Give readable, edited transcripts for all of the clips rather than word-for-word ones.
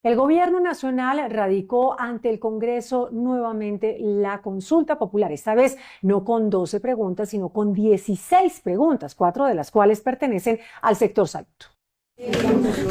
El gobierno nacional radicó ante el Congreso nuevamente la consulta popular, esta vez no con 12 preguntas, sino con 16 preguntas, 4 de las cuales pertenecen al sector salud.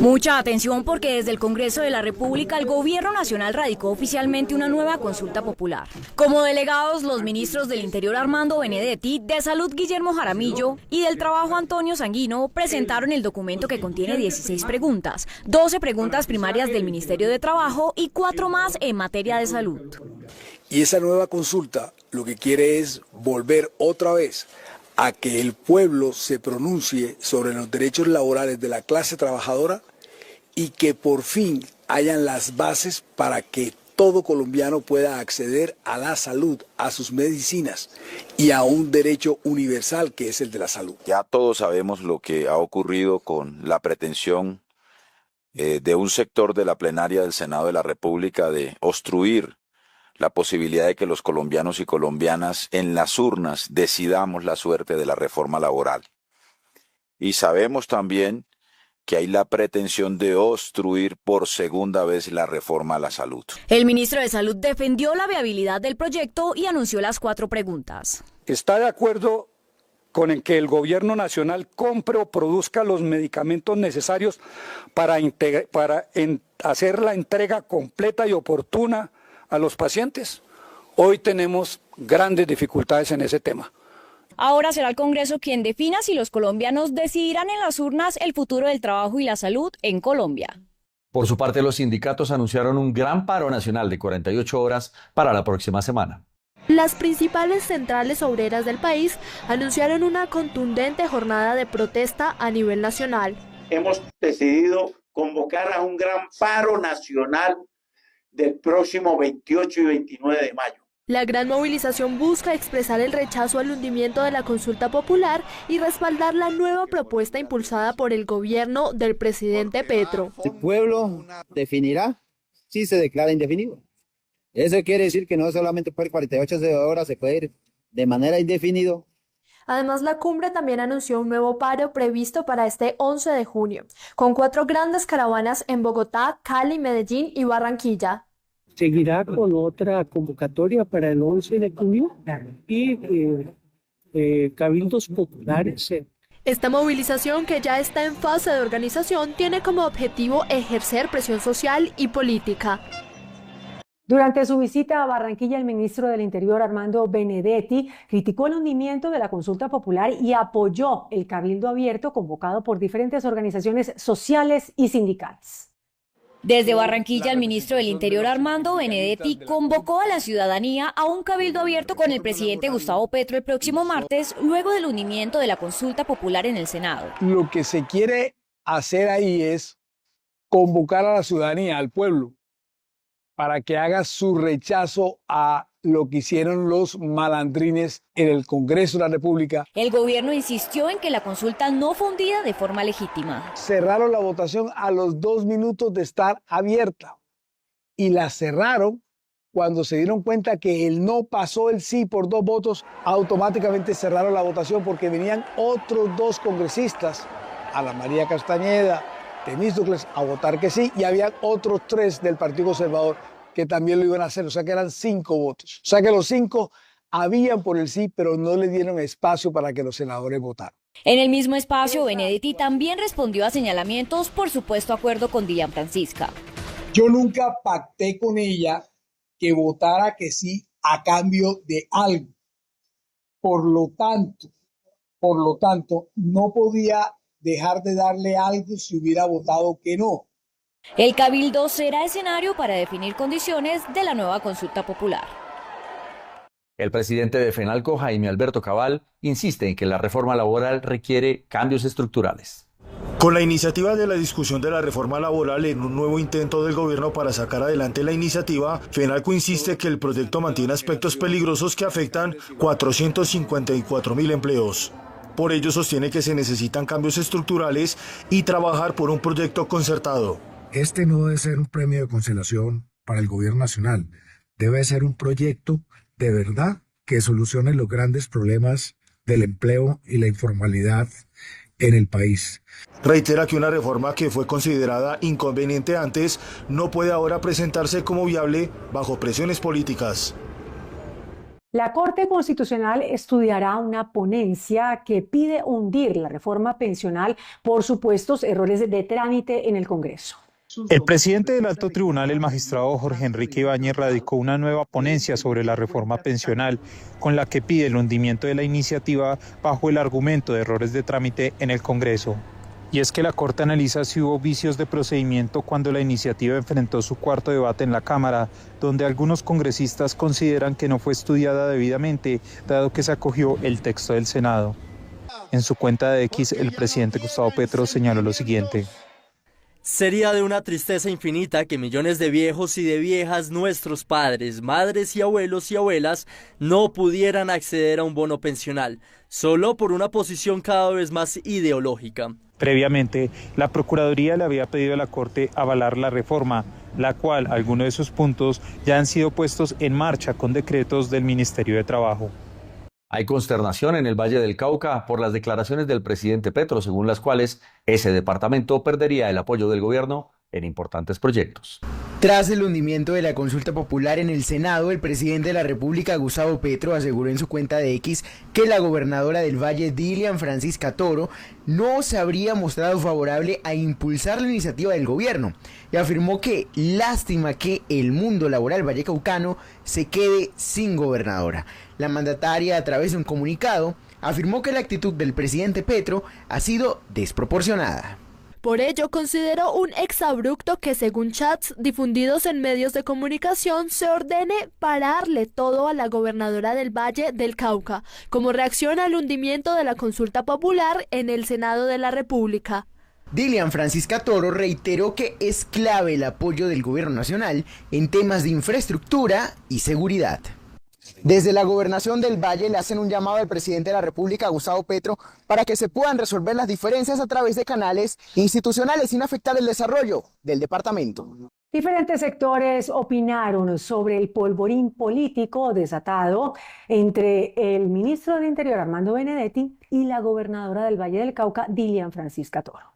Mucha atención porque desde el Congreso de la República el Gobierno Nacional radicó oficialmente una nueva consulta popular. Como delegados, los ministros del Interior Armando Benedetti, de Salud Guillermo Jaramillo y del Trabajo Antonio Sanguino presentaron el documento que contiene 16 preguntas, 12 preguntas primarias del Ministerio de Trabajo y 4 más en materia de salud. Y esa nueva consulta lo que quiere es volver otra vez a que el pueblo se pronuncie sobre los derechos laborales de la clase trabajadora y que por fin hayan las bases para que todo colombiano pueda acceder a la salud, a sus medicinas y a un derecho universal que es el de la salud. Ya todos sabemos lo que ha ocurrido con la pretensión de un sector de la plenaria del Senado de la República de obstruir la posibilidad de que los colombianos y colombianas en las urnas decidamos la suerte de la reforma laboral. Y sabemos también que hay la pretensión de obstruir por segunda vez la reforma a la salud. El ministro de Salud defendió la viabilidad del proyecto y anunció las 4 preguntas. ¿Está de acuerdo con el que el gobierno nacional compre o produzca los medicamentos necesarios para hacer la entrega completa y oportuna a los pacientes? Hoy tenemos grandes dificultades en ese tema. Ahora será el Congreso quien defina si los colombianos decidirán en las urnas el futuro del trabajo y la salud en Colombia. Por su parte, los sindicatos anunciaron un gran paro nacional de 48 horas para la próxima semana. Las principales centrales obreras del país anunciaron una contundente jornada de protesta a nivel nacional. Hemos decidido convocar a un gran paro nacional del próximo 28 y 29 de mayo. La gran movilización busca expresar el rechazo al hundimiento de la consulta popular y respaldar la nueva propuesta impulsada por el gobierno del presidente Petro. El pueblo definirá si se declara indefinido. Eso quiere decir que no solamente por 48 horas, se puede ir de manera indefinida. Además, la cumbre también anunció un nuevo paro previsto para este 11 de junio, con 4 grandes caravanas en Bogotá, Cali, Medellín y Barranquilla. Seguirá con otra convocatoria para el 11 de junio y cabildos populares. Esta movilización, que ya está en fase de organización, tiene como objetivo ejercer presión social y política. Durante su visita a Barranquilla, el ministro del Interior, Armando Benedetti, criticó el hundimiento de la consulta popular y apoyó el cabildo abierto convocado por diferentes organizaciones sociales y sindicales. Desde Barranquilla, el ministro del Interior, Armando Benedetti, convocó a la ciudadanía a un cabildo abierto con el presidente Gustavo Petro el próximo martes, luego del hundimiento de la consulta popular en el Senado. Lo que se quiere hacer ahí es convocar a la ciudadanía, al pueblo, para que haga su rechazo a lo que hicieron los malandrines en el Congreso de la República. El gobierno insistió en que la consulta no fue hundida de forma legítima. Cerraron la votación a los 2 minutos de estar abierta y la cerraron cuando se dieron cuenta que el no pasó el sí por 2 votos, automáticamente cerraron la votación porque venían otros 2 congresistas, Ana María Castañeda, Temístocles, a votar que sí, y había otros 3 del Partido Conservador que también lo iban a hacer, o sea que eran 5 votos. O sea que los 5 habían por el sí, pero no le dieron espacio para que los senadores votaran. En el mismo espacio, Benedetti también respondió a señalamientos por supuesto acuerdo con Dilian Francisca. Yo nunca pacté con ella que votara que sí a cambio de algo. Por lo tanto, no podía dejar de darle algo si hubiera votado que no. El cabildo será escenario para definir condiciones de la nueva consulta popular. El presidente de FENALCO, Jaime Alberto Cabal, insiste en que la reforma laboral requiere cambios estructurales. Con la iniciativa de la discusión de la reforma laboral en un nuevo intento del gobierno para sacar adelante la iniciativa, FENALCO insiste que el proyecto mantiene aspectos peligrosos que afectan 454.000 empleos. Por ello sostiene que se necesitan cambios estructurales y trabajar por un proyecto concertado. Este no debe ser un premio de consolación para el gobierno nacional, debe ser un proyecto de verdad que solucione los grandes problemas del empleo y la informalidad en el país. Reitera que una reforma que fue considerada inconveniente antes no puede ahora presentarse como viable bajo presiones políticas. La Corte Constitucional estudiará una ponencia que pide hundir la reforma pensional por supuestos errores de trámite en el Congreso. El presidente del Alto Tribunal, el magistrado Jorge Enrique Ibáñez, radicó una nueva ponencia sobre la reforma pensional, con la que pide el hundimiento de la iniciativa bajo el argumento de errores de trámite en el Congreso. Y es que la Corte analiza si hubo vicios de procedimiento cuando la iniciativa enfrentó su cuarto debate en la Cámara, donde algunos congresistas consideran que no fue estudiada debidamente, dado que se acogió el texto del Senado. En su cuenta de X, el presidente Gustavo Petro señaló lo siguiente. Sería de una tristeza infinita que millones de viejos y de viejas, nuestros padres, madres y abuelos y abuelas, no pudieran acceder a un bono pensional, solo por una posición cada vez más ideológica. Previamente, la Procuraduría le había pedido a la Corte avalar la reforma, la cual algunos de sus puntos ya han sido puestos en marcha con decretos del Ministerio de Trabajo. Hay consternación en el Valle del Cauca por las declaraciones del presidente Petro, según las cuales ese departamento perdería el apoyo del gobierno en importantes proyectos. Tras el hundimiento de la consulta popular en el Senado, el presidente de la República, Gustavo Petro, aseguró en su cuenta de X que la gobernadora del Valle, Dilian Francisca Toro, no se habría mostrado favorable a impulsar la iniciativa del gobierno y afirmó que lástima que el mundo laboral vallecaucano se quede sin gobernadora. La mandataria, a través de un comunicado, afirmó que la actitud del presidente Petro ha sido desproporcionada. Por ello, consideró un exabrupto que, según chats difundidos en medios de comunicación, se ordene pararle todo a la gobernadora del Valle del Cauca, como reacción al hundimiento de la consulta popular en el Senado de la República. Dilian Francisca Toro reiteró que es clave el apoyo del gobierno nacional en temas de infraestructura y seguridad. Desde la gobernación del Valle le hacen un llamado al presidente de la República, Gustavo Petro, para que se puedan resolver las diferencias a través de canales institucionales sin afectar el desarrollo del departamento. Diferentes sectores opinaron sobre el polvorín político desatado entre el ministro del Interior, Armando Benedetti, y la gobernadora del Valle del Cauca, Dilian Francisca Toro.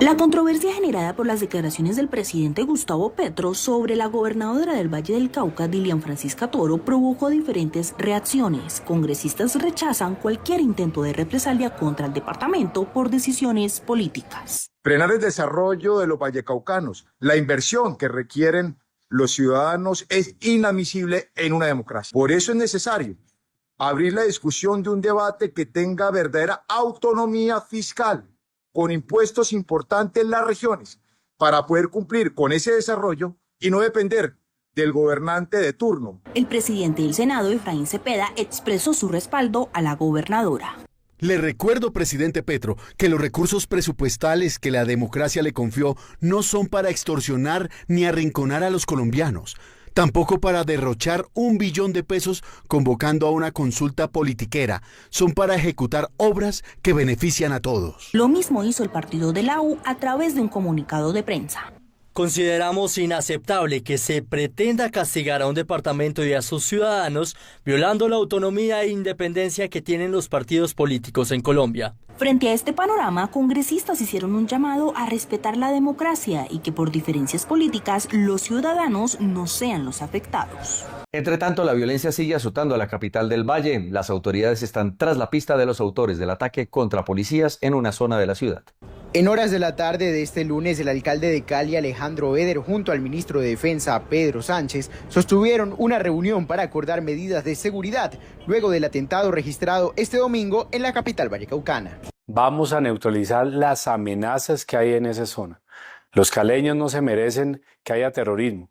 La controversia generada por las declaraciones del presidente Gustavo Petro sobre la gobernadora del Valle del Cauca, Dilian Francisca Toro, provocó diferentes reacciones. Congresistas rechazan cualquier intento de represalia contra el departamento por decisiones políticas. Frenar el desarrollo de los vallecaucanos, la inversión que requieren los ciudadanos es inadmisible en una democracia. Por eso es necesario abrir la discusión de un debate que tenga verdadera autonomía fiscal, con impuestos importantes en las regiones, para poder cumplir con ese desarrollo y no depender del gobernante de turno. El presidente del Senado, Efraín Cepeda, expresó su respaldo a la gobernadora. Le recuerdo, presidente Petro, que los recursos presupuestales que la democracia le confió no son para extorsionar ni arrinconar a los colombianos. Tampoco para derrochar 1 billón de pesos convocando a una consulta politiquera. Son para ejecutar obras que benefician a todos. Lo mismo hizo el partido de la U a través de un comunicado de prensa. Consideramos inaceptable que se pretenda castigar a un departamento y a sus ciudadanos, violando la autonomía e independencia que tienen los partidos políticos en Colombia. Frente a este panorama, congresistas hicieron un llamado a respetar la democracia y que por diferencias políticas los ciudadanos no sean los afectados. Entre tanto, la violencia sigue azotando a la capital del Valle. Las autoridades están tras la pista de los autores del ataque contra policías en una zona de la ciudad. En horas de la tarde de este lunes, el alcalde de Cali, Alejandro Eder, junto al ministro de Defensa, Pedro Sánchez, sostuvieron una reunión para acordar medidas de seguridad luego del atentado registrado este domingo en la capital vallecaucana. Vamos a neutralizar las amenazas que hay en esa zona. Los caleños no se merecen que haya terrorismo,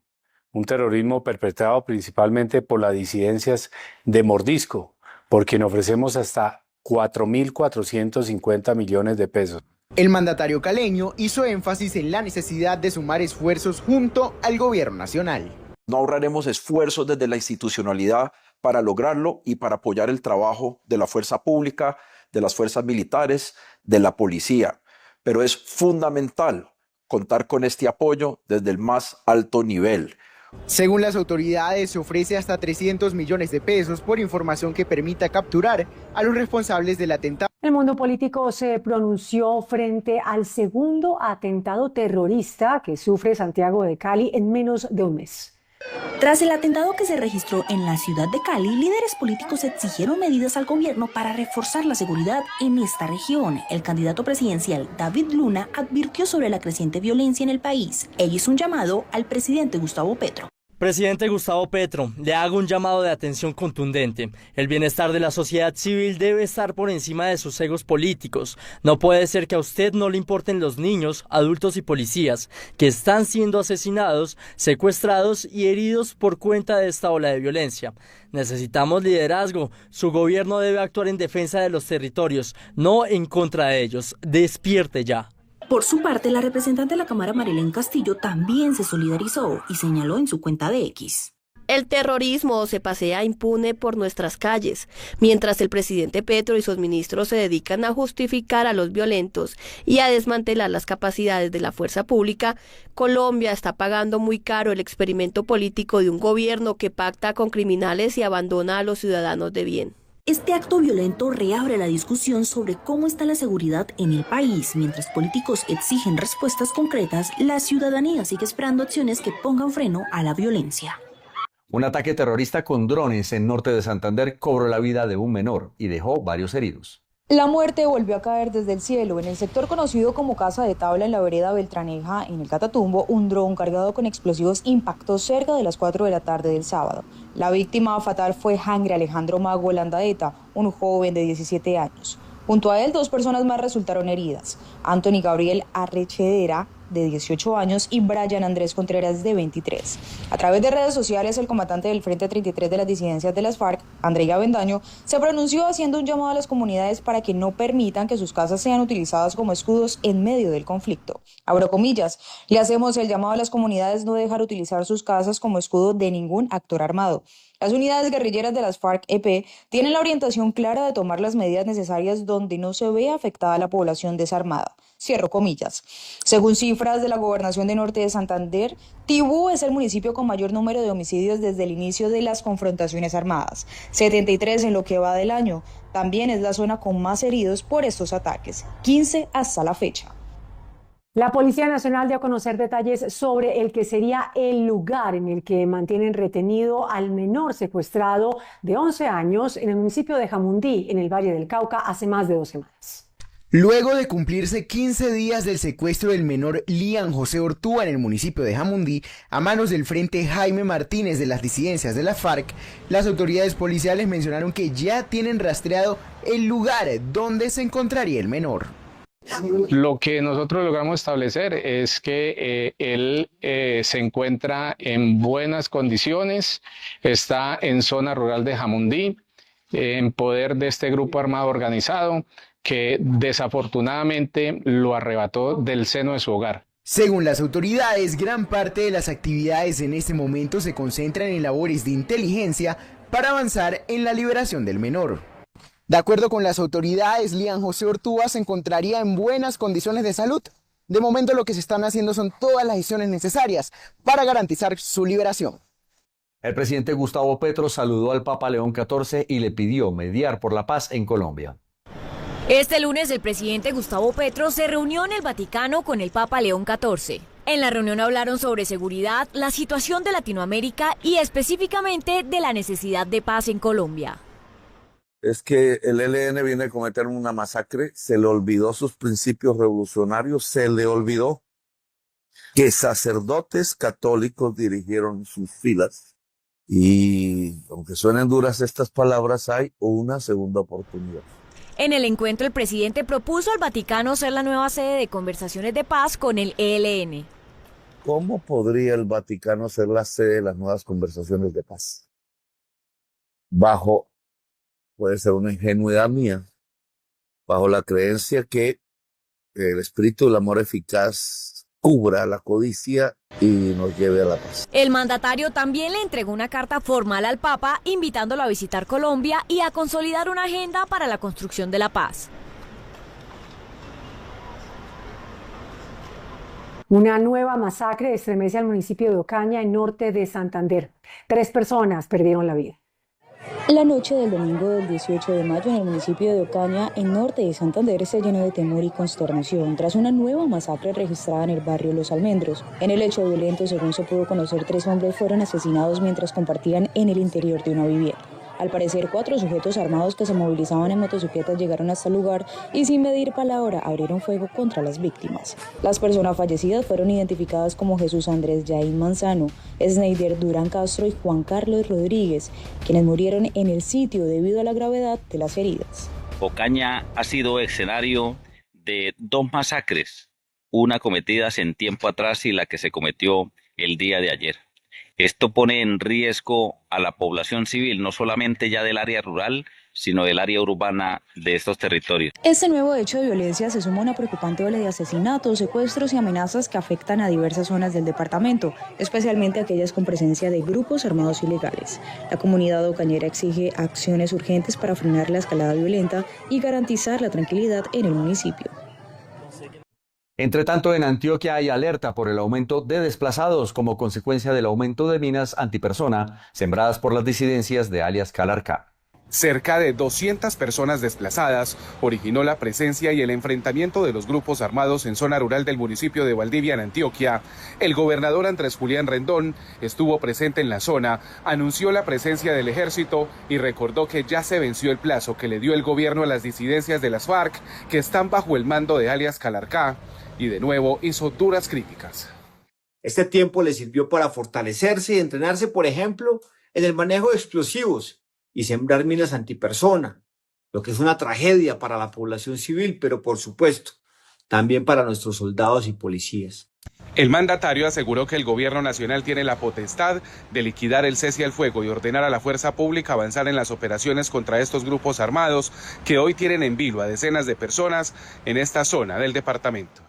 un terrorismo perpetrado principalmente por las disidencias de Mordisco, por quien ofrecemos hasta 4.450 millones de pesos. El mandatario caleño hizo énfasis en la necesidad de sumar esfuerzos junto al gobierno nacional. No ahorraremos esfuerzos desde la institucionalidad para lograrlo y para apoyar el trabajo de la fuerza pública, de las fuerzas militares, de la policía. Pero es fundamental contar con este apoyo desde el más alto nivel. Según las autoridades, se ofrece hasta 300 millones de pesos por información que permita capturar a los responsables del atentado. En El mundo político se pronunció frente al segundo atentado terrorista que sufre Santiago de Cali en menos de un mes. Tras el atentado que se registró en la ciudad de Cali, líderes políticos exigieron medidas al gobierno para reforzar la seguridad en esta región. El candidato presidencial David Luna advirtió sobre la creciente violencia en el país e hizo un llamado al presidente Gustavo Petro. Presidente Gustavo Petro, le hago un llamado de atención contundente. El bienestar de la sociedad civil debe estar por encima de sus egos políticos. No puede ser que a usted no le importen los niños, adultos y policías que están siendo asesinados, secuestrados y heridos por cuenta de esta ola de violencia. Necesitamos liderazgo. Su gobierno debe actuar en defensa de los territorios, no en contra de ellos. Despierte ya. Por su parte, la representante de la Cámara, Marilén Castillo, también se solidarizó y señaló en su cuenta de X. El terrorismo se pasea impune por nuestras calles, mientras el presidente Petro y sus ministros se dedican a justificar a los violentos y a desmantelar las capacidades de la fuerza pública. Colombia está pagando muy caro el experimento político de un gobierno que pacta con criminales y abandona a los ciudadanos de bien. Este acto violento reabre la discusión sobre cómo está la seguridad en el país. Mientras políticos exigen respuestas concretas, la ciudadanía sigue esperando acciones que pongan freno a la violencia. Un ataque terrorista con drones en norte de Santander cobró la vida de un menor y dejó varios heridos. La muerte volvió a caer desde el cielo. En el sector conocido como Casa de Tabla, en la vereda Beltraneja, en el Catatumbo, un dron cargado con explosivos impactó cerca de las 4 de la tarde del sábado. La víctima fatal fue Hangre Alejandro Mago Landaeta, un joven de 17 años. Junto a él, 2 personas más resultaron heridas: Anthony Gabriel Arrechedera, de 18 años, y Brian Andrés Contreras, de 23. A través de redes sociales, el comandante del Frente 33 de las disidencias de las FARC, Andrei Avendaño, se pronunció haciendo un llamado a las comunidades para que no permitan que sus casas sean utilizadas como escudos en medio del conflicto. Abro comillas, le hacemos el llamado a las comunidades no dejar utilizar sus casas como escudo de ningún actor armado. Las unidades guerrilleras de las FARC-EP tienen la orientación clara de tomar las medidas necesarias donde no se vea afectada la población desarmada. Cierro comillas. Según cifras de la Gobernación de Norte de Santander, Tibú es el municipio con mayor número de homicidios desde el inicio de las confrontaciones armadas, 73 en lo que va del año. También es la zona con más heridos por estos ataques, 15 hasta la fecha. La Policía Nacional dio a conocer detalles sobre el que sería el lugar en el que mantienen retenido al menor secuestrado de 11 años en el municipio de Jamundí, en el Valle del Cauca, hace más de 2 semanas. Luego de cumplirse 15 días del secuestro del menor Lian José Ortúa en el municipio de Jamundí, a manos del Frente Jaime Martínez de las disidencias de la FARC, las autoridades policiales mencionaron que ya tienen rastreado el lugar donde se encontraría el menor. Lo que nosotros logramos establecer es que él se encuentra en buenas condiciones, está en zona rural de Jamundí, en poder de este grupo armado organizado que desafortunadamente lo arrebató del seno de su hogar. Según las autoridades, gran parte de las actividades en este momento se concentran en labores de inteligencia para avanzar en la liberación del menor. De acuerdo con las autoridades, Lian José Ortúa se encontraría en buenas condiciones de salud. De momento lo que se están haciendo son todas las gestiones necesarias para garantizar su liberación. El presidente Gustavo Petro saludó al Papa León XIV y le pidió mediar por la paz en Colombia. Este lunes el presidente Gustavo Petro se reunió en el Vaticano con el Papa León XIV. En la reunión hablaron sobre seguridad, la situación de Latinoamérica y específicamente de la necesidad de paz en Colombia. Es que el ELN viene a cometer una masacre, se le olvidó sus principios revolucionarios, se le olvidó que sacerdotes católicos dirigieron sus filas. Y aunque suenen duras estas palabras, hay una segunda oportunidad. En el encuentro, el presidente propuso al Vaticano ser la nueva sede de conversaciones de paz con el ELN. ¿Cómo podría el Vaticano ser la sede de las nuevas conversaciones de paz? Puede ser una ingenuidad mía, bajo la creencia que el espíritu del amor eficaz cubra la codicia y nos lleve a la paz. El mandatario también le entregó una carta formal al Papa invitándolo a visitar Colombia y a consolidar una agenda para la construcción de la paz. Una nueva masacre estremece al municipio de Ocaña, en norte de Santander. 3 personas perdieron la vida. La noche del domingo del 18 de mayo en el municipio de Ocaña, en norte de Santander, se llenó de temor y consternación tras una nueva masacre registrada en el barrio Los Almendros. En el hecho violento, según se pudo conocer, 3 hombres fueron asesinados mientras compartían en el interior de una vivienda. Al parecer, 4 sujetos armados que se movilizaban en motocicletas llegaron hasta el lugar y sin medir palabra abrieron fuego contra las víctimas. Las personas fallecidas fueron identificadas como Jesús Andrés Yaín Manzano, Sneider Durán Castro y Juan Carlos Rodríguez, quienes murieron en el sitio debido a la gravedad de las heridas. Ocaña ha sido escenario de 2 masacres, una cometidas en tiempo atrás y la que se cometió el día de ayer. Esto pone en riesgo a la población civil, no solamente ya del área rural, sino del área urbana de estos territorios. Este nuevo hecho de violencia se suma a una preocupante ola de asesinatos, secuestros y amenazas que afectan a diversas zonas del departamento, especialmente aquellas con presencia de grupos armados ilegales. La comunidad ocañera exige acciones urgentes para frenar la escalada violenta y garantizar la tranquilidad en el municipio. Entre tanto, en Antioquia hay alerta por el aumento de desplazados como consecuencia del aumento de minas antipersona sembradas por las disidencias de alias Calarcá. Cerca de 200 personas desplazadas originó la presencia y el enfrentamiento de los grupos armados en zona rural del municipio de Valdivia, en Antioquia. El gobernador Andrés Julián Rendón estuvo presente en la zona, anunció la presencia del ejército y recordó que ya se venció el plazo que le dio el gobierno a las disidencias de las FARC que están bajo el mando de alias Calarcá, y de nuevo hizo duras críticas. Este tiempo le sirvió para fortalecerse y entrenarse, por ejemplo, en el manejo de explosivos y sembrar minas antipersona, lo que es una tragedia para la población civil, pero por supuesto, también para nuestros soldados y policías. El mandatario aseguró que el gobierno nacional tiene la potestad de liquidar el cese al fuego y ordenar a la fuerza pública avanzar en las operaciones contra estos grupos armados que hoy tienen en vilo a decenas de personas en esta zona del departamento.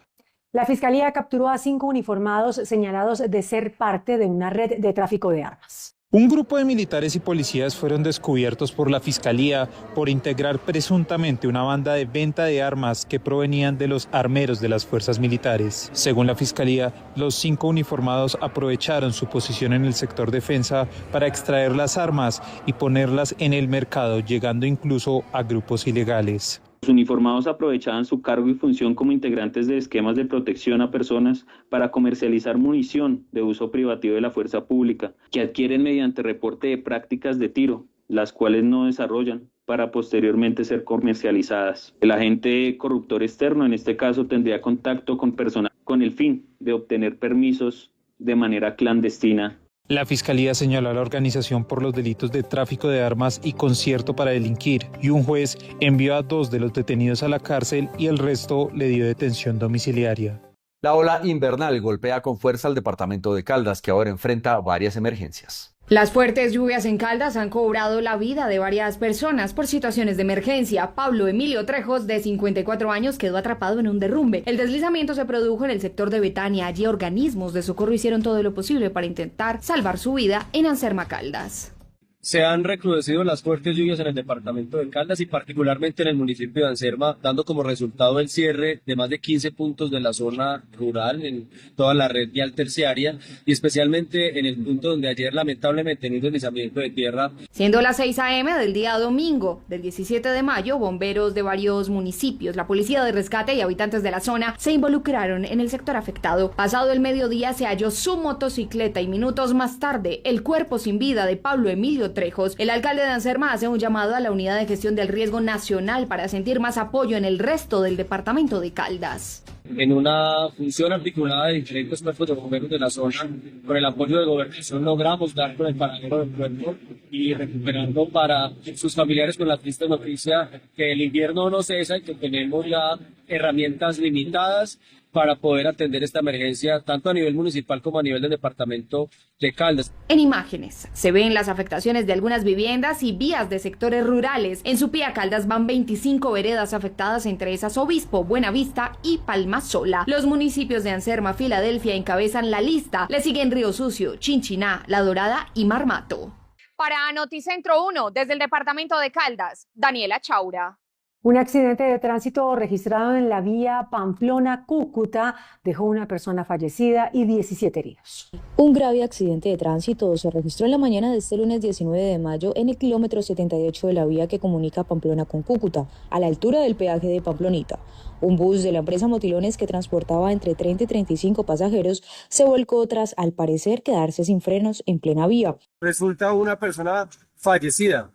La Fiscalía capturó a 5 uniformados señalados de ser parte de una red de tráfico de armas. Un grupo de militares y policías fueron descubiertos por la Fiscalía por integrar presuntamente una banda de venta de armas que provenían de los armeros de las fuerzas militares. Según la Fiscalía, los 5 uniformados aprovecharon su posición en el sector defensa para extraer las armas y ponerlas en el mercado, llegando incluso a grupos ilegales. Los uniformados aprovechaban su cargo y función como integrantes de esquemas de protección a personas para comercializar munición de uso privativo de la fuerza pública, que adquieren mediante reporte de prácticas de tiro, las cuales no desarrollan para posteriormente ser comercializadas. El agente corruptor externo, en este caso, tendría contacto con personas con el fin de obtener permisos de manera clandestina. La Fiscalía señaló a la organización por los delitos de tráfico de armas y concierto para delinquir, y un juez envió a 2 de los detenidos a la cárcel y el resto le dio detención domiciliaria. La ola invernal golpea con fuerza al departamento de Caldas, que ahora enfrenta varias emergencias. Las fuertes lluvias en Caldas han cobrado la vida de varias personas por situaciones de emergencia. Pablo Emilio Trejos, de 54 años, quedó atrapado en un derrumbe. El deslizamiento se produjo en el sector de Betania. Allí organismos de socorro hicieron todo lo posible para intentar salvar su vida en Anserma, Caldas. Se han recrudecido las fuertes lluvias en el departamento de Caldas y particularmente en el municipio de Anserma, dando como resultado el cierre de más de 15 puntos de la zona rural en toda la red vial terciaria y especialmente en el punto donde ayer lamentablemente en un deslizamiento de tierra. Siendo las 6 a.m. del día domingo del 17 de mayo, bomberos de varios municipios, la policía de rescate y habitantes de la zona se involucraron en el sector afectado. Pasado el mediodía se halló su motocicleta y minutos más tarde el cuerpo sin vida de Pablo Emilio Trejos. El alcalde de Anserma hace un llamado a la Unidad de Gestión del Riesgo Nacional para sentir más apoyo en el resto del departamento de Caldas. En una función articulada de diferentes cuerpos de bomberos de la zona, con el apoyo de gobernación logramos dar con el paradero del cuerpo y recuperarlo para sus familiares con la triste noticia que el invierno no cesa y que tenemos ya herramientas limitadas para poder atender esta emergencia tanto a nivel municipal como a nivel del departamento de Caldas. En imágenes se ven las afectaciones de algunas viviendas y vías de sectores rurales. En Supía, Caldas, van 25 veredas afectadas, entre esas Obispo, Buenavista y Palma Sola. Los municipios de Anserma, Filadelfia encabezan la lista. Le siguen Río Sucio, Chinchiná, La Dorada y Marmato. Para Noticentro 1, desde el departamento de Caldas, Daniela Chaura. Un accidente de tránsito registrado en la vía Pamplona-Cúcuta dejó una persona fallecida y 17 heridos. Un grave accidente de tránsito se registró en la mañana de este lunes 19 de mayo en el kilómetro 78 de la vía que comunica Pamplona con Cúcuta, a la altura del peaje de Pamplonita. Un bus de la empresa Motilones que transportaba entre 30 y 35 pasajeros se volcó tras, al parecer, quedarse sin frenos en plena vía. Resulta una persona fallecida.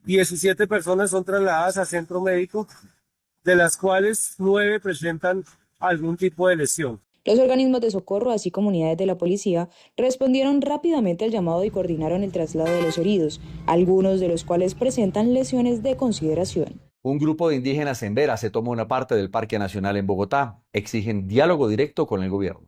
17 personas son trasladadas a centro médico, de las cuales 9 presentan algún tipo de lesión. Los organismos de socorro, así como unidades de la policía, respondieron rápidamente al llamado y coordinaron el traslado de los heridos, algunos de los cuales presentan lesiones de consideración. Un grupo de indígenas en Vera se toma una parte del Parque Nacional en Bogotá. Exigen diálogo directo con el gobierno.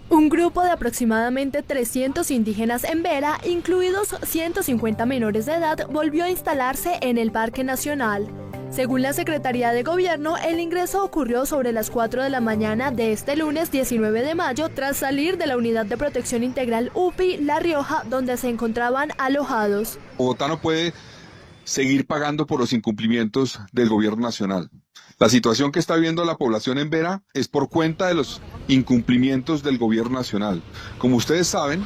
Un grupo de aproximadamente 300 indígenas en Vera, incluidos 150 menores de edad, volvió a instalarse en el Parque Nacional. Según la Secretaría de Gobierno, el ingreso ocurrió sobre las 4 de la mañana de este lunes 19 de mayo, tras salir de la Unidad de Protección Integral UPI La Rioja, donde se encontraban alojados. Bogotá no puede seguir pagando por los incumplimientos del gobierno nacional. La situación que está viviendo la población en Vera es por cuenta de los incumplimientos del gobierno nacional. Como ustedes saben,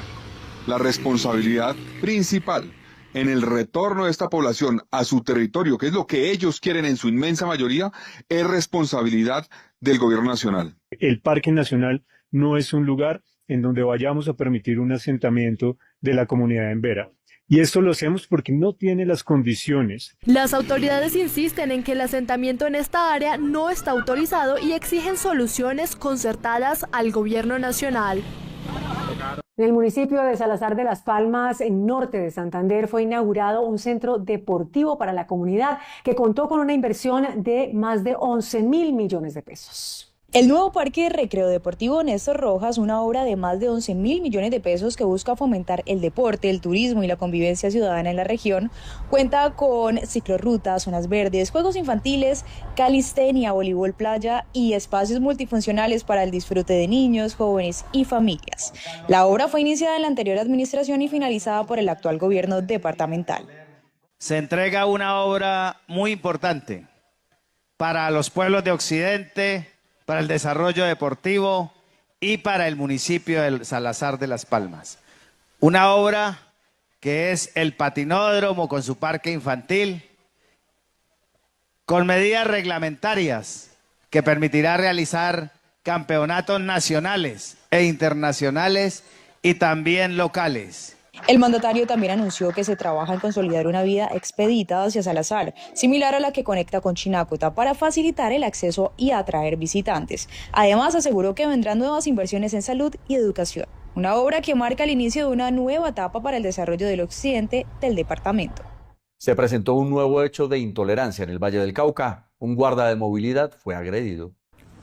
la responsabilidad principal en el retorno de esta población a su territorio, que es lo que ellos quieren en su inmensa mayoría, es responsabilidad del gobierno nacional. El Parque Nacional no es un lugar en donde vayamos a permitir un asentamiento de la comunidad en Vera. Y esto lo hacemos porque no tiene las condiciones. Las autoridades insisten en que el asentamiento en esta área no está autorizado y exigen soluciones concertadas al gobierno nacional. En el municipio de Salazar de las Palmas, en norte de Santander, fue inaugurado un centro deportivo para la comunidad que contó con una inversión de más de 11.000 millones de pesos. El nuevo Parque de Recreo Deportivo Néstor Rojas, una obra de más de 11.000 millones de pesos que busca fomentar el deporte, el turismo y la convivencia ciudadana en la región, cuenta con ciclorrutas, zonas verdes, juegos infantiles, calistenia, voleibol playa y espacios multifuncionales para el disfrute de niños, jóvenes y familias. La obra fue iniciada en la anterior administración y finalizada por el actual gobierno departamental. Se entrega una obra muy importante para los pueblos de Occidente, para el desarrollo deportivo y para el municipio de Salazar de las Palmas. Una obra que es el patinódromo con su parque infantil, con medidas reglamentarias que permitirá realizar campeonatos nacionales e internacionales y también locales. El mandatario también anunció que se trabaja en consolidar una vía expedita hacia Salazar, similar a la que conecta con Chinácota, para facilitar el acceso y atraer visitantes. Además, aseguró que vendrán nuevas inversiones en salud y educación, una obra que marca el inicio de una nueva etapa para el desarrollo del occidente del departamento. Se presentó un nuevo hecho de intolerancia en el Valle del Cauca. Un guarda de movilidad fue agredido.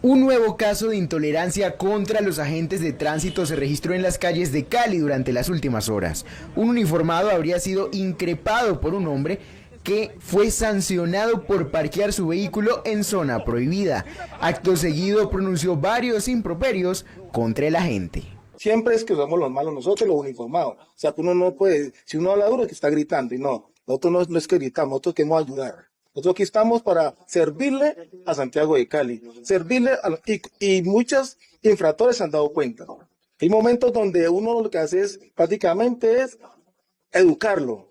Un nuevo caso de intolerancia contra los agentes de tránsito se registró en las calles de Cali durante las últimas horas. Un uniformado habría sido increpado por un hombre que fue sancionado por parquear su vehículo en zona prohibida. Acto seguido pronunció varios improperios contra el agente. Siempre es que somos los malos nosotros, los uniformados. O sea, que uno no puede, si uno habla duro es que está gritando, y no, nosotros no es que gritamos, nosotros queremos ayudar. Nosotros aquí estamos para servirle a Santiago de Cali, y muchos infractores se han dado cuenta. Hay momentos donde uno lo que hace es prácticamente es educarlo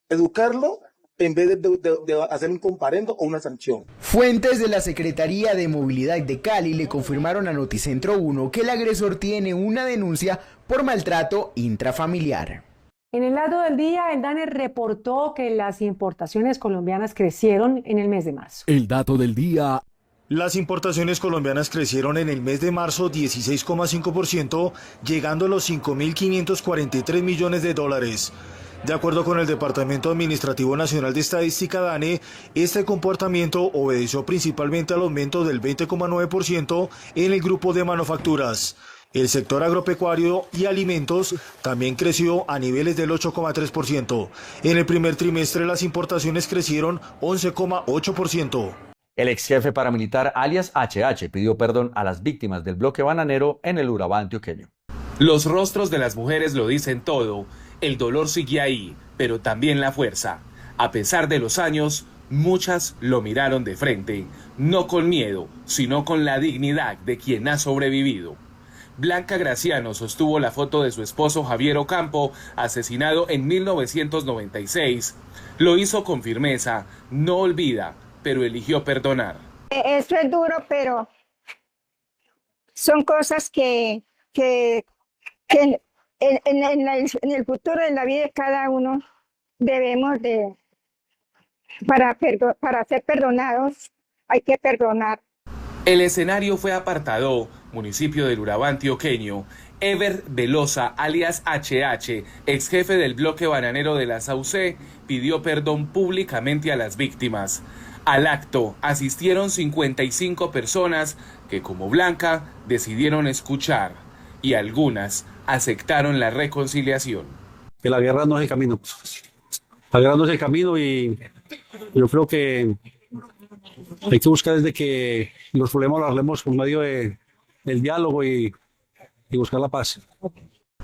en vez de hacer un comparendo o una sanción. Fuentes de la Secretaría de Movilidad de Cali le confirmaron a Noticentro 1 que el agresor tiene una denuncia por maltrato intrafamiliar. En el lado del día, el DANE reportó que las importaciones colombianas crecieron en el mes de marzo. El dato del día. Las importaciones colombianas crecieron en el mes de marzo 16,5%, llegando a los 5.543 millones de dólares. De acuerdo con el Departamento Administrativo Nacional de Estadística DANE, este comportamiento obedeció principalmente al aumento del 20,9% en el grupo de manufacturas. El sector agropecuario y alimentos también creció a niveles del 8,3%. En el primer trimestre las importaciones crecieron 11,8%. El ex jefe paramilitar alias HH pidió perdón a las víctimas del bloque bananero en el Urabá antioqueño. Los rostros de las mujeres lo dicen todo. El dolor sigue ahí, pero también la fuerza. A pesar de los años, Muchas lo miraron de frente, no con miedo, sino con la dignidad de quien ha sobrevivido. Blanca Graciano sostuvo la foto de su esposo Javier Ocampo, asesinado en 1996. Lo hizo con firmeza, no olvida, pero eligió perdonar. Esto es duro, pero son cosas que en el futuro de la vida de cada uno debemos de, para ser perdonados, hay que perdonar. El escenario fue Apartadó, municipio del Urabá antioqueño. Ever Velosa, alias HH, ex jefe del bloque bananero de la Saucé, pidió perdón públicamente a las víctimas. Al acto asistieron 55 personas que, como Blanca, decidieron escuchar y algunas aceptaron la reconciliación. Que la guerra no es el camino. La guerra no es el camino y yo creo que hay que buscar desde que los problemas los hablemos por medio del diálogo y buscar la paz.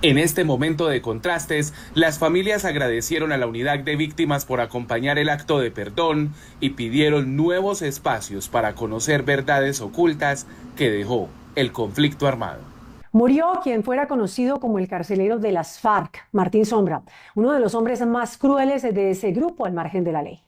En este momento de contrastes, las familias agradecieron a la unidad de víctimas por acompañar el acto de perdón y pidieron nuevos espacios para conocer verdades ocultas que dejó el conflicto armado. Murió quien fuera conocido como el carcelero de las FARC, Martín Sombra, uno de los hombres más crueles de ese grupo al margen de la ley.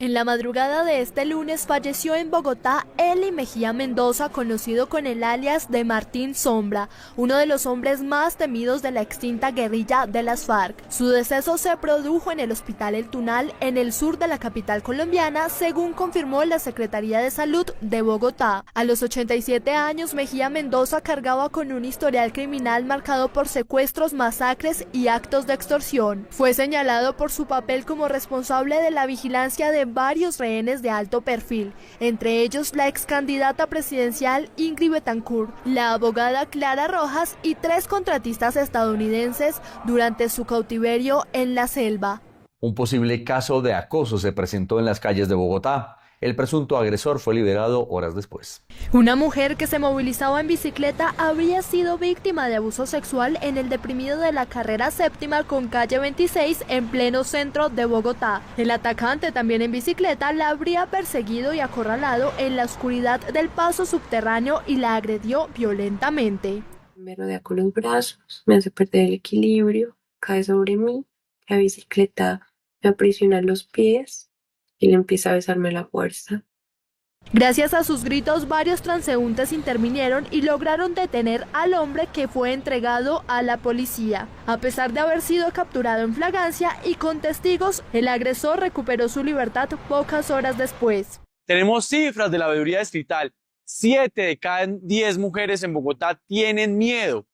En la madrugada de este lunes falleció en Bogotá Eli Mejía Mendoza, conocido con el alias de Martín Sombra, uno de los hombres más temidos de la extinta guerrilla de las FARC. Su deceso se produjo en el Hospital El Tunal, en el sur de la capital colombiana, según confirmó la Secretaría de Salud de Bogotá. A los 87 años, Mejía Mendoza cargaba con un historial criminal marcado por secuestros, masacres y actos de extorsión. Fue señalado por su papel como responsable de la vigilancia de varios rehenes de alto perfil, entre ellos la ex candidata presidencial Ingrid Betancourt, la abogada Clara Rojas y 3 contratistas estadounidenses durante su cautiverio en la selva. Un posible caso de acoso se presentó en las calles de Bogotá. El presunto agresor fue liberado horas después. Una mujer que se movilizaba en bicicleta habría sido víctima de abuso sexual en el deprimido de la carrera séptima con calle 26 en pleno centro de Bogotá. El atacante, también en bicicleta, la habría perseguido y acorralado en la oscuridad del paso subterráneo y la agredió violentamente. Me rodea con los brazos, me hace perder el equilibrio, cae sobre mí, la bicicleta me aprisiona los pies y le empieza a besarme la fuerza. Gracias a sus gritos, varios transeúntes intervinieron y lograron detener al hombre, que fue entregado a la policía. A pesar de haber sido capturado en flagrancia y con testigos, el agresor recuperó su libertad pocas horas después. Tenemos cifras de la veeduría distrital. 7 de cada 10 mujeres en Bogotá tienen miedo.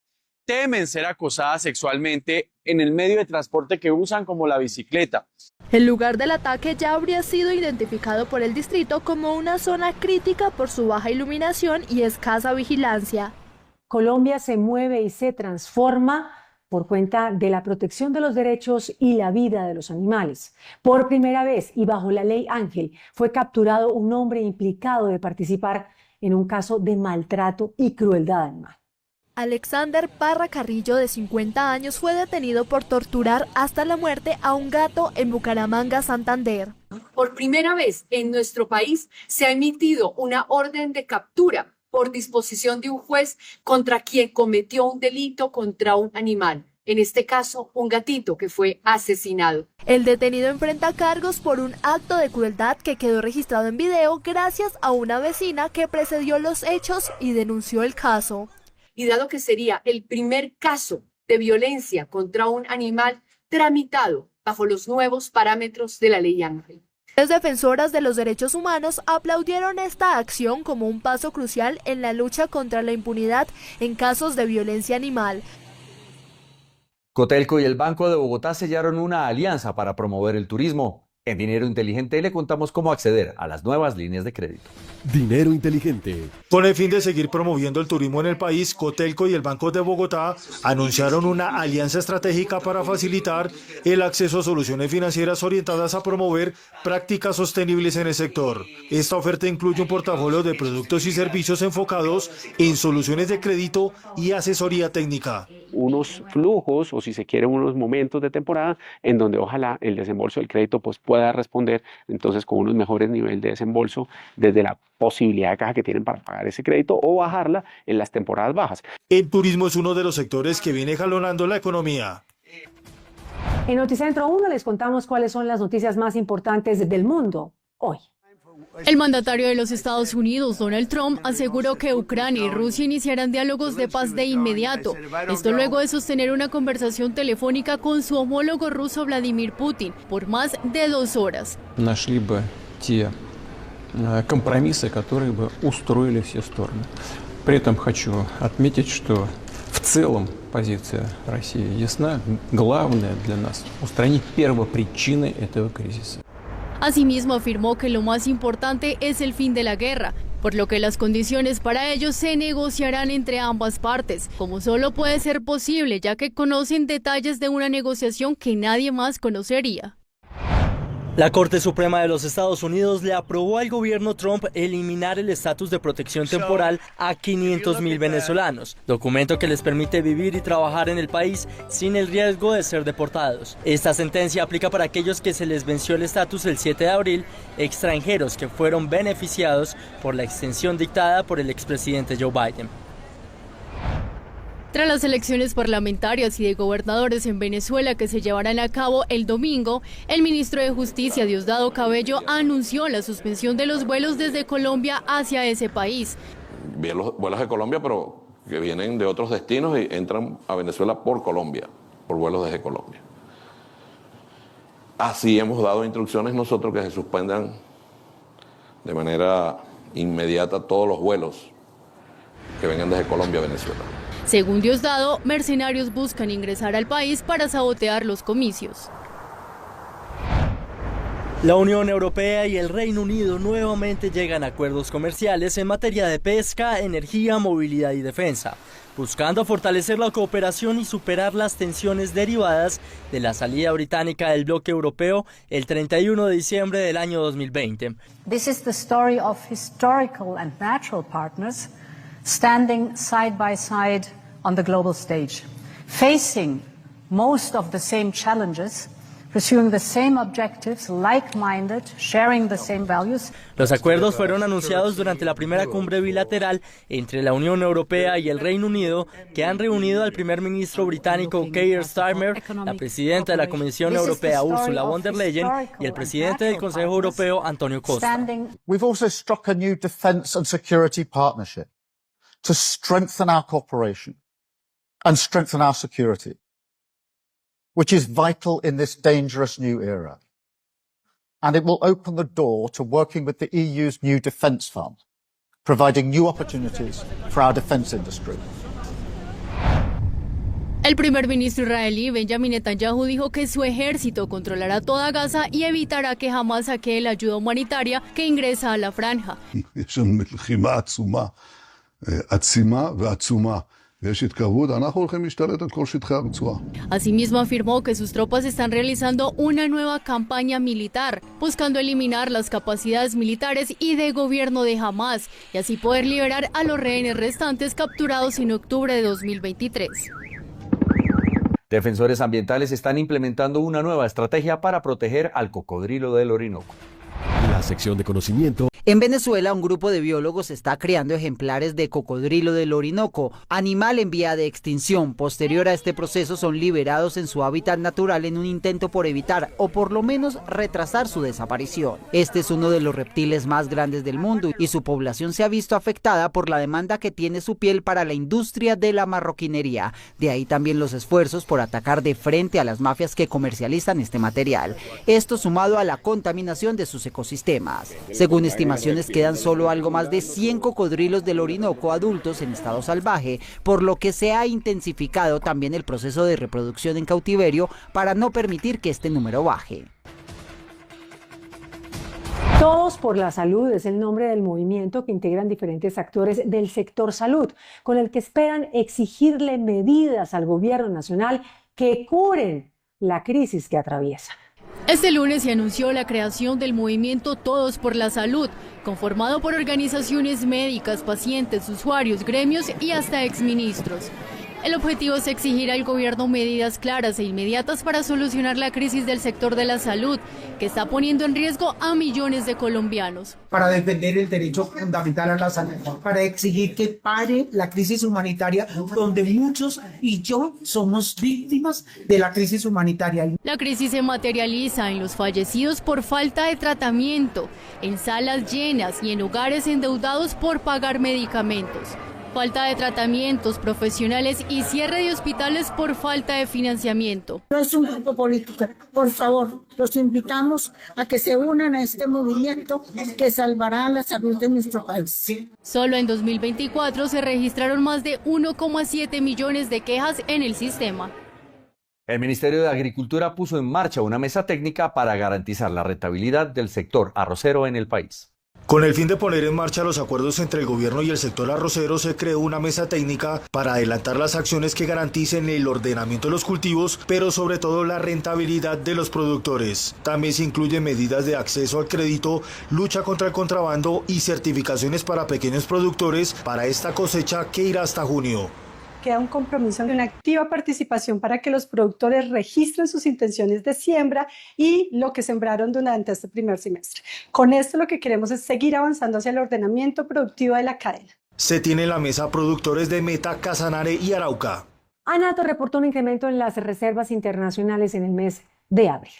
Temen ser acosadas sexualmente en el medio de transporte que usan, como la bicicleta. El lugar del ataque ya habría sido identificado por el distrito como una zona crítica por su baja iluminación y escasa vigilancia. Colombia se mueve y se transforma por cuenta de la protección de los derechos y la vida de los animales. Por primera vez y bajo la ley Ángel fue capturado un hombre implicado de participar en un caso de maltrato y crueldad animal. Alexander Parra Carrillo, de 50 años, fue detenido por torturar hasta la muerte a un gato en Bucaramanga, Santander. Por primera vez en nuestro país se ha emitido una orden de captura por disposición de un juez contra quien cometió un delito contra un animal, en este caso un gatito que fue asesinado. El detenido enfrenta cargos por un acto de crueldad que quedó registrado en video gracias a una vecina que precedió los hechos y denunció el caso. Y dado que sería el primer caso de violencia contra un animal tramitado bajo los nuevos parámetros de la ley Ángel. Las defensoras de los derechos humanos aplaudieron esta acción como un paso crucial en la lucha contra la impunidad en casos de violencia animal. Cotelco y el Banco de Bogotá sellaron una alianza para promover el turismo. En Dinero Inteligente le contamos cómo acceder a las nuevas líneas de crédito. Dinero Inteligente. Con el fin de seguir promoviendo el turismo en el país, Cotelco y el Banco de Bogotá anunciaron una alianza estratégica para facilitar el acceso a soluciones financieras orientadas a promover prácticas sostenibles en el sector. Esta oferta incluye un portafolio de productos y servicios enfocados en soluciones de crédito y asesoría técnica. unos flujos o si se quiere unos momentos de temporada en donde ojalá el desembolso del crédito pues pueda responder entonces con unos mejores niveles de desembolso desde la posibilidad de caja que tienen para pagar ese crédito o bajarla en las temporadas bajas. El turismo es uno de los sectores que viene jalonando la economía. En Noticentro 1 les contamos cuáles son las noticias más importantes del mundo hoy. El mandatario de los Estados Unidos, Donald Trump, aseguró que Ucrania y Rusia iniciarán diálogos de paz de inmediato. Esto luego de sostener una conversación telefónica con su homólogo ruso Vladimir Putin por más de 2 horas. Нашли бы те компромиссы, которые бы устроили все стороны. При этом хочу отметить, что в целом позиция России ясна. Главное для нас – устранить первопричины этого кризиса. Asimismo, afirmó que lo más importante es el fin de la guerra, por lo que las condiciones para ello se negociarán entre ambas partes, como solo puede ser posible, ya que conocen detalles de una negociación que nadie más conocería. La Corte Suprema de los Estados Unidos le aprobó al gobierno Trump eliminar el estatus de protección temporal a 500,000 venezolanos, documento que les permite vivir y trabajar en el país sin el riesgo de ser deportados. Esta sentencia aplica para aquellos que se les venció el estatus el 7 de abril, extranjeros que fueron beneficiados por la extensión dictada por el expresidente Joe Biden. Tras las elecciones parlamentarias y de gobernadores en Venezuela que se llevarán a cabo el domingo, el ministro de Justicia, Diosdado Cabello, anunció la suspensión de los vuelos desde Colombia hacia ese país. Bien los vuelos de Colombia, pero que vienen de otros destinos y entran a Venezuela por Colombia, por vuelos desde Colombia. Así hemos dado instrucciones nosotros que se suspendan de manera inmediata todos los vuelos que vengan desde Colombia a Venezuela. Según Diosdado, mercenarios buscan ingresar al país para sabotear los comicios. La Unión Europea y el Reino Unido nuevamente llegan a acuerdos comerciales en materia de pesca, energía, movilidad y defensa, buscando fortalecer la cooperación y superar las tensiones derivadas de la salida británica del bloque europeo el 31 de diciembre del año 2020. This is the story of historical and natural partners standing side by side on the global stage, facing most of the same challenges, pursuing the same objectives, like-minded, sharing the same values. Los acuerdos fueron anunciados durante la primera cumbre bilateral entre la Unión Europea y el Reino Unido, que han reunido al primer ministro británico Keir Starmer, la presidenta de la Comisión Europea Ursula von der Leyen y el presidente del Consejo Europeo Antonio Costa. We've also struck a new defence and security partnership to strengthen our cooperation and strengthen our security, which is vital in this dangerous new era. And it will open the door to working with the EU's new defence fund, providing new opportunities for our defence industry. El primer ministro israelí Benjamin Netanyahu dijo que su ejército controlará toda Gaza y evitará que jamás saquee la ayuda humanitaria que ingresa a la franja. Asimismo afirmó que sus tropas están realizando una nueva campaña militar, buscando eliminar las capacidades militares y de gobierno de Hamás y así poder liberar a los rehenes restantes capturados en octubre de 2023. Defensores ambientales están implementando una nueva estrategia para proteger al cocodrilo del Orinoco. La sección de conocimiento. En Venezuela, un grupo de biólogos está creando ejemplares de cocodrilo del Orinoco, animal en vía de extinción. Posterior a este proceso, son liberados en su hábitat natural en un intento por evitar o por lo menos retrasar su desaparición. Este es uno de los reptiles más grandes del mundo y su población se ha visto afectada por la demanda que tiene su piel para la industria de la marroquinería. De ahí también los esfuerzos por atacar de frente a las mafias que comercializan este material. Esto sumado a la contaminación de sus ecosistemas. Según estimaciones, quedan solo algo más de 100 cocodrilos del Orinoco adultos en estado salvaje, por lo que se ha intensificado también el proceso de reproducción en cautiverio para no permitir que este número baje. Todos por la Salud es el nombre del movimiento que integran diferentes actores del sector salud, con el que esperan exigirle medidas al gobierno nacional que curen la crisis que atraviesa. Este lunes se anunció la creación del movimiento Todos por la Salud, conformado por organizaciones médicas, pacientes, usuarios, gremios y hasta exministros. El objetivo es exigir al gobierno medidas claras e inmediatas para solucionar la crisis del sector de la salud, que está poniendo en riesgo a millones de colombianos. Para defender el derecho fundamental a la salud, para exigir que pare la crisis humanitaria, donde muchos y yo somos víctimas de la crisis humanitaria. La crisis se materializa en los fallecidos por falta de tratamiento, en salas llenas y en hogares endeudados por pagar medicamentos. Falta de tratamientos profesionales y cierre de hospitales por falta de financiamiento. No es un grupo político. Por favor, los invitamos a que se unan a este movimiento que salvará la salud de nuestro país. Solo en 2024 se registraron más de 1,7 millones de quejas en el sistema. El Ministerio de Agricultura puso en marcha una mesa técnica para garantizar la rentabilidad del sector arrocero en el país. Con el fin de poner en marcha los acuerdos entre el gobierno y el sector arrocero, se creó una mesa técnica para adelantar las acciones que garanticen el ordenamiento de los cultivos, pero sobre todo la rentabilidad de los productores. También se incluyen medidas de acceso al crédito, lucha contra el contrabando y certificaciones para pequeños productores para esta cosecha que irá hasta junio. Queda un compromiso de una activa participación para que los productores registren sus intenciones de siembra y lo que sembraron durante este primer semestre. Con esto lo que queremos es seguir avanzando hacia el ordenamiento productivo de la cadena. Se tiene en la mesa productores de Meta, Casanare y Arauca. ANATO reportó un incremento en las reservas internacionales en el mes de abril.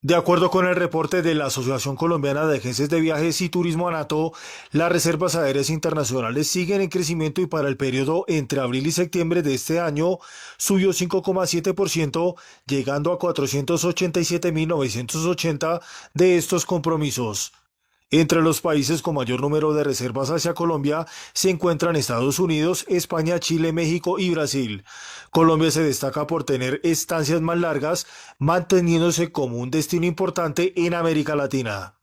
De acuerdo con el reporte de la Asociación Colombiana de Agencias de Viajes y Turismo ANATO, las reservas aéreas internacionales siguen en crecimiento y para el periodo entre abril y septiembre de este año subió 5,7%, llegando a 487.980 de estos compromisos. Entre los países con mayor número de reservas hacia Colombia se encuentran Estados Unidos, España, Chile, México y Brasil. Colombia se destaca por tener estancias más largas, manteniéndose como un destino importante en América Latina.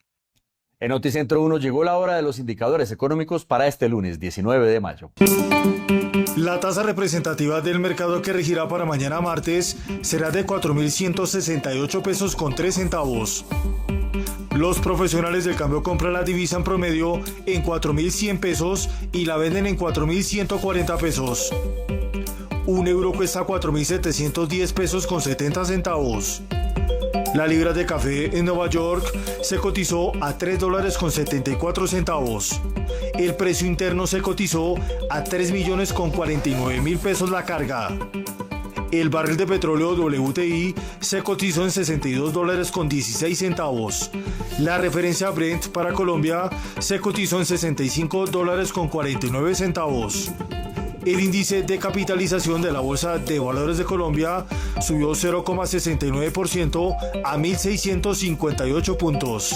En Noticentro 1 llegó la hora de los indicadores económicos para este lunes 19 de mayo. La tasa representativa del mercado que regirá para mañana martes será de 4.168 pesos con 3 centavos. Los profesionales del cambio compran la divisa en promedio en 4.100 pesos y la venden en 4.140 pesos. Un euro cuesta 4.710 pesos con 70 centavos. La libra de café en Nueva York se cotizó a $3 con 74 centavos. El precio interno se cotizó a 3.000.000 con 49.000 pesos la carga. El barril de petróleo WTI se cotizó en $62 con 16 centavos. La referencia Brent para Colombia se cotizó en $65 con 49 centavos. El índice de capitalización de la Bolsa de Valores de Colombia subió 0,69% a 1.658 puntos.